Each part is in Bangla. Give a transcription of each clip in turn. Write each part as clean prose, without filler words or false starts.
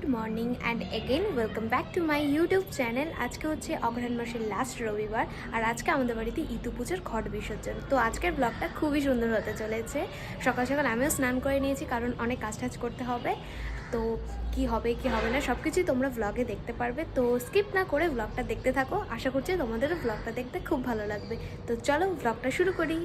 Good morning and again welcome back to my YouTube channel. আজকে হচ্ছে অগ্রহায়ণ মাসের লাস্ট রবিবার, আর আজকে আমাদের বাড়িতে ইতু পুজোর ঘট বিসর্জন। তো আজকের ব্লগটা খুবই সুন্দর হতে চলেছে। সকাল সকাল আমিও স্নান করে নিয়েছি, কারণ অনেক কাজ টাজ করতে হবে। তো কি হবে কি হবে না সব কিছুই তোমরা ব্লগে দেখতে পারবে, তো স্কিপ না করে ব্লগটা দেখতে থাকো। আশা করছি তোমাদেরও ব্লগটা দেখতে খুব ভালো লাগবে। তো চলো ব্লগটা শুরু করি।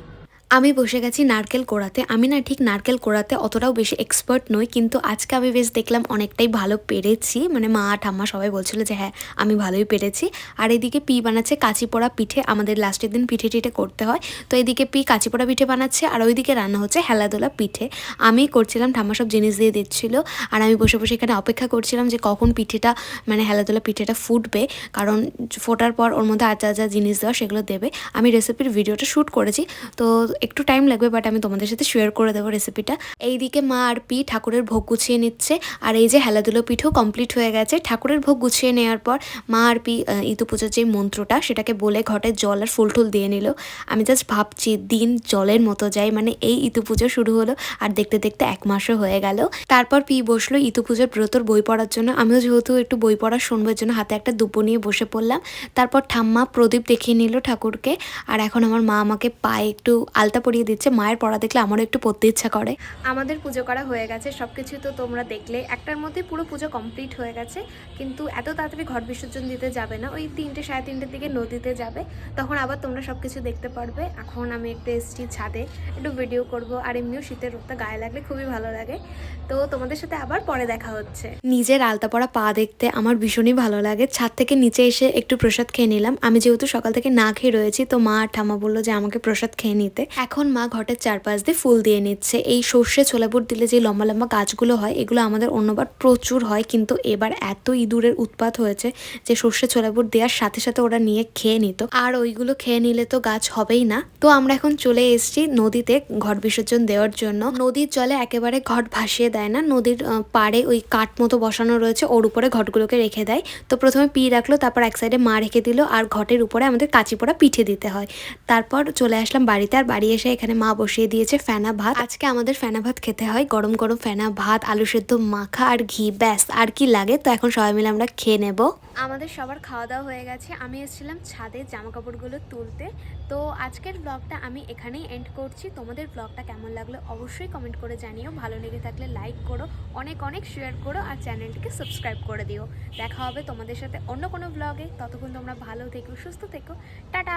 আমি বসে গেছি নারকেল কোড়াতে। আমি না ঠিক নারকেল কোড়াতে অতটাও বেশি এক্সপার্ট নই, কিন্তু আজকে আমি বেশ দেখলাম অনেকটাই ভালো পেরেছি। মানে মা ঠাম্মা সবাই বলছিল যে হ্যাঁ আমি ভালোই পেরেছি। আর এদিকে পি বানাচ্ছে কাঁচি পোড়া পিঠে। আমাদের লাস্টের দিন পিঠে টিঠে করতে হয়, তো এদিকে পি কাঁচি পোড়া পিঠে বানাচ্ছে, আর ওইদিকে রান্না হচ্ছে হেলাদোলা পিঠে। আমি করছিলাম, ঠাম্মা সব জিনিস দিয়ে দিচ্ছিল, আর আমি বসে বসে এখানে অপেক্ষা করছিলাম যে কখন পিঠেটা মানে হেলাদোলা পিঠেটা ফুটবে, কারণ ফোটার পর ওর মধ্যে আর যা যা জিনিস দেওয়া সেগুলো দেবে। আমি রেসিপির ভিডিওটা শ্যুট করেছি, তো একটু টাইম লাগবে, বাট আমি তোমাদের সাথে শেয়ার করে দেবো রেসিপিটা। এইদিকে মা আর পি ঠাকুরের ভোগ গুছিয়ে নিচ্ছে, আর এই যে হেলাদুলো পিঠেও কমপ্লিট হয়ে গেছে। ঠাকুরের ভোগ গুছিয়ে নেওয়ার পর মা আর পি ইতু পুজোর যে মন্ত্রটা সেটাকে বলে ঘটে জল আর ফুল টুল দিয়ে নিল। আমি জাস্ট ভাবছি দিন জলের মতো যায়, মানে এই ইতু পুজো শুরু হলো আর দেখতে দেখতে 1 মাসও হয়ে গেল। তারপর পি বসলো ইতু পুজোর ব্রতর বই পড়ার জন্য। আমিও যেহেতু একটু বই পড়া শুনবার জন্য হাতে একটা দুব্বো নিয়ে বসে পড়লাম। তারপর ঠাম্মা প্রদীপ দেখিয়ে নিল ঠাকুরকে, আর এখন আমার মা আমাকে পায়ে একটু আলতা পরিয়ে দিচ্ছে। মায়ের পড়া দেখলে আমারও একটু পড়তে ইচ্ছা করে। আমাদের পুজো করা হয়ে গেছে, সব কিছু তো তোমরা দেখলে। একটার মধ্যে পুরো পুজো কমপ্লিট হয়ে গেছে, কিন্তু এত তাড়াতাড়ি ঘট বিসর্জন দিতে যাবে না, ওই 3টে সাড়ে 3টের দিকে নদীতে যাবে, তখন আবার তোমরা সব কিছু দেখতে পারবে। এখন আমি একটু এসছি ছাদে, একটু ভিডিও করব, আর এমনিও শীতের রোদটা গায়ে লাগলে খুবই ভালো লাগে। তো তোমাদের সাথে আবার পরে দেখা হচ্ছে। নিজের আলতা পড়া পা দেখতে আমার ভীষণই ভালো লাগে। ছাদ থেকে নিচে এসে একটু প্রসাদ খেয়ে নিলাম। আমি যেহেতু সকাল থেকে না খেয়ে রয়েছি, তো মা আর ঠাম্মা বললো যে আমাকে প্রসাদ খেয়ে নিতে। এখন মা ঘটের চারপাশ দিয়ে ফুল দিয়ে নিচ্ছে। এই সর্ষে ছোলা বুট দিলে যে লম্বা লম্বা গাছগুলো হয়, এগুলো আমাদের অন্যবার প্রচুর হয়, কিন্তু এবার এত ইঁদুরের উৎপাত হয়েছে যে সর্ষে ছোলা বুট দেওয়ার সাথে সাথে ওরা নিয়ে খেয়ে নিত, আর ওইগুলো খেয়ে নিলে তো গাছ হবেই না। তো আমরা এখন চলে এসেছি নদীতে ঘট বিসর্জন দেওয়ার জন্য। নদীর জলে একেবারে ঘট ভাসিয়ে দেয় না, নদীর পাড়ে ওই কাঠ মতো বসানো রয়েছে, ওর উপরে ঘটগুলোকে রেখে দেয়। তো প্রথমে পি রাখলো, তারপর এক সাইডে মা রেখে দিল, আর ঘটের উপরে আমাদের কাঁচি পোড়া পিঠে দিতে হয়। তারপর চলে আসলাম বাড়িতে, আর বাড়ি এসে এখানে মা বসিয়ে দিয়েছে ফেনা ভাত। আজকে আমাদের ফেনা ভাত খেতে হয়, গরম গরম ফেনা ভাত, আলু সেদ্ধ মাখা আর ঘি, ব্যাস আর কি লাগে। তো এখন সবাই মিলে আমরা খেয়ে নেব। আমাদের সবার খাওয়া দাওয়া হয়ে গেছে। আমি এসেছিলাম ছাদে জামা কাপড়গুলো তুলতে। তো আজকের ব্লগটা আমি এখানেই এন্ড করছি। তোমাদের ব্লগটা কেমন লাগলো অবশ্যই কমেন্ট করে জানিও। ভালো লেগে থাকলে লাইক করো, অনেক অনেক শেয়ার করো, আর চ্যানেলটিকে সাবস্ক্রাইব করে দিও। দেখা হবে তোমাদের সাথে অন্য কোনো ব্লগে। ততক্ষণ তোমরা ভালো থেকো, সুস্থ থেকো, টাটা।